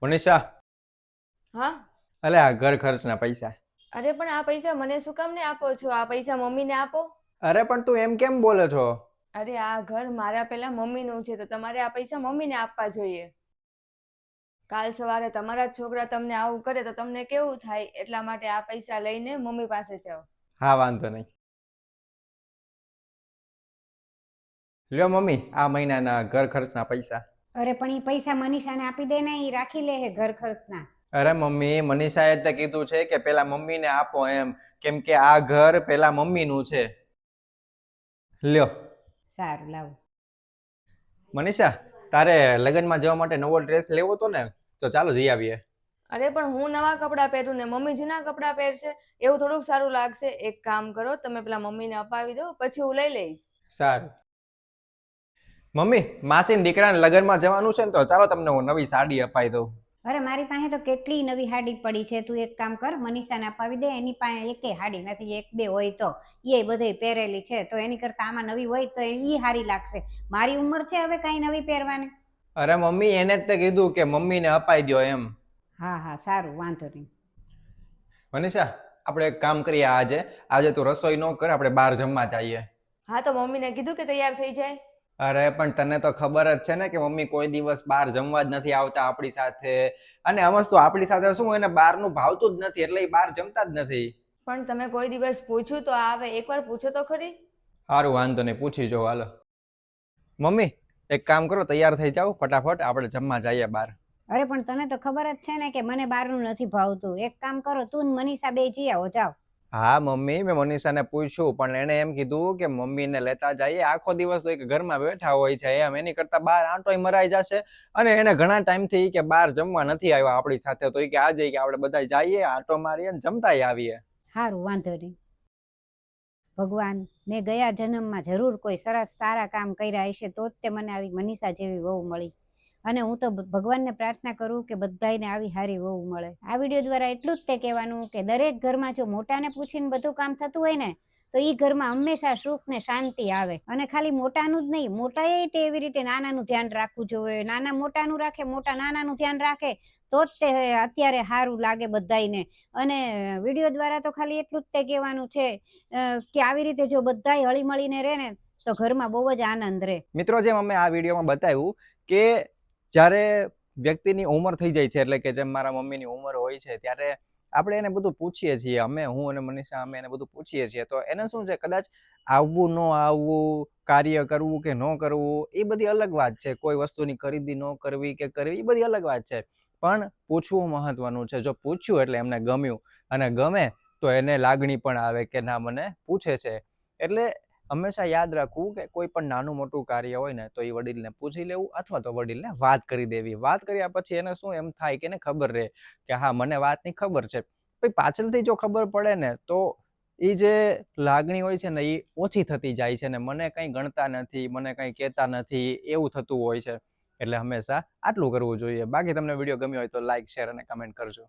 મનીષા, હા. અલે આ ઘર ખર્ચના પૈસા. અરે પણ આ પૈસા મને શું કામ ને આપો છો? આ પૈસા મમ્મીને આપો. અરે પણ તું એમ કેમ બોલે છો? અરે આ ઘર મારા પહેલા મમ્મીનું છે તો તમારે આ પૈસા મમ્મીને આપવા જોઈએ. કાલ સવારે તમારા જ છોકરા તમને આવું કરે તો તમને કેવું થાય, એટલા માટે આ પૈસા લઈને મમ્મી પાસે જાઓ. હા, વાંધો નહીં. લ્યો મમ્મી, આ મહિનાના ઘર ખર્ચના પૈસા. અરે પણ એ પૈસા મનીષાને આપી દે ને, એ રાખી લે હે ઘર ખર્ચના. અરે મમ્મી, મનીષાએ તો કીધું છે કે પેલા મમ્મીને આપો એમ, કેમ કે આ ઘર પેલા મમ્મીનું છે. લ્યો. સારું, લાવું. મનીષા, તારે લગ્નમાં જવા માટે નવો ડ્રેસ લેવો તો ને, તો ચાલો જઈ આવીએ. અરે પણ હું નવા કપડાં પહેરું ને મમ્મી જૂના કપડાં પહેરશે, એવું થોડુંક સારું લાગશે. એક કામ કરો, તમે પેલા મમ્મીને અપાવી દો, પછી હું લઈ લઈશ. સારું. મમ્મી, માસીના દીકરાને લગ્નમાં જવાનું છે ને, તો ચાલો તમને હું નવી સાડી અપાઈ દઉં. અરે મારી પાસે તો કેટલી નવી હાડી પડી છે. તું એક કામ કર, મનીષાને અપાવી દે. એની પાસે એકેય હાડી નથી, એક બે હોય તો એ બધે પહેરેલી છે. તો એની કરતા આમાં નવી હોય તો એ હારી લાગશે. મારી ઉંમર છે હવે કાંઈ નવી પહેરવાની. અરે મમ્મી, એને જ તે કીધું કે મમ્મીને અપાઈ દો એમ. હા હા, સારું, વાંધો નહીં. મનીષા, આપણે એક કામ કરીએ. આજે આજે તું રસોઈ ન કર, આપણે બહાર જમવા જઈએ. હા, તો મમ્મીને કીધું કે તૈયાર થઈ જાય. અરે પણ તને તો ખબર જ છે ને કે મમ્મી કોઈ દિવસ બહાર જમવા જ નથી આવતા આપણી સાથે. અને આમાં તો આપણી સાથે શું, એને બહારનું ભાવતું જ નથી, એટલે એ બહાર જમતા જ નથી. પણ તમે કોઈ દિવસ પૂછ્યું તો આવે, એકવાર પૂછો તો ખરી. સારું, વાંધો નહીં, પૂછી જો. હાલો મમ્મી, એક કામ કરો, તૈયાર થઈ જાઓ ફટાફટ, આપણે જમવા જઈએ બહાર. અરે પણ તને તો ખબર જ છે ને કે મને બહારનું નથી ભાવતું. એક કામ કરો, તું ને મનીષા બે જઈ આવો, જાઓ. હા મમ્મી, મેં મનીષાને પૂછ્યું, પણ એને એમ કીધું કે મમ્મીને લેતા જઈએ. આખો દિવસ તો એક ઘરમાં બેઠા હોય છે એમ, એની કરતા બહાર આંટોય મરાઈ જશે. અને એને ઘણા ટાઈમથી કે બહાર જમવા નથી આવ્યા આપણી સાથે, તો એ કે આજે કે આપણે બધા જઈએ, આંટો મારીએ ને જમતાય આવીએ. સારું, વાંધો નહીં. ભગવાન, મેં ગયા જન્મમાં જરૂર કોઈ સરસ સારા કામ કર્યા હશે તો જ તે મને આવી મનીષા જેવી વહુ મળી. અને હું તો ભગવાનને પ્રાર્થના કરું કે બધાને આવી હારી વહુ મળે. આ વિડીયો દ્વારા એટલું જ તે કહેવાનું કે દરેક ઘરમાં જો મોટાને પૂછીને બધું કામ થતું હોય ને, તો એ ઘરમાં હંમેશા સુખ ને શાંતિ આવે. અને ખાલી મોટાનું જ નહીં, મોટાએ તે એવી રીતે નાનાનું ધ્યાન રાખવું જોઈએ. નાના મોટાનું રાખે, મોટા નાનાનું ધ્યાન રાખે, તો જ તે અત્યારે સારું લાગે બધાને. અને વિડીયો દ્વારા તો ખાલી એટલું જ તે કહેવાનું છે કે આવી રીતે જો બધાય હળી મળીને રહે ને, તો ઘરમાં બહુ જ આનંદ રહે. મિત્રો, જેમ અમે આ વિડીયોમાં બતાવ્યું કે જ્યારે વ્યક્તિની ઉંમર થઈ જાય છે, એટલે કે જેમ મારા મમ્મીની ઉંમર હોય છે, ત્યારે આપણે એને બધું પૂછીએ છીએ. હું અને મનીષા અમે એને બધું પૂછીએ છીએ. તો એને શું છે, કદાચ આવવું ન આવવું, કાર્ય કરવું કે ન કરવું, એ બધી અલગ વાત છે. કોઈ વસ્તુની ખરીદી ન કરવી કે કરવી, એ બધી અલગ વાત છે. પણ પૂછવું મહત્વનું છે. જો પૂછ્યું એટલે એમને ગમ્યું, અને ગમે તો એને લાગણી પણ આવે કે ના, મને પૂછે છે. એટલે હંમેશા યાદ રાખવું કે કોઈ પણ નાનું મોટું કાર્ય હોય ને, તો એ વડીલને પૂછી લેવું, અથવા તો વડીલને વાત કરી દેવી. વાત કર્યા પછી એને શું એમ થાય કે એને ખબર રહે કે હા, મને વાતની ખબર છે. પછી પાછળથી જો ખબર પડે ને, તો એ જે લાગણી હોય છે ને, એ ઓછી થતી જાય છે. ને મને કંઈ ગણતા નથી, મને કંઈ કહેતા નથી, એવું થતું હોય છે. એટલે હંમેશા આટલું કરવું જોઈએ. બાકી તમને વિડીયો ગમ્યો હોય તો લાઈક, શેર અને કમેન્ટ કરજો.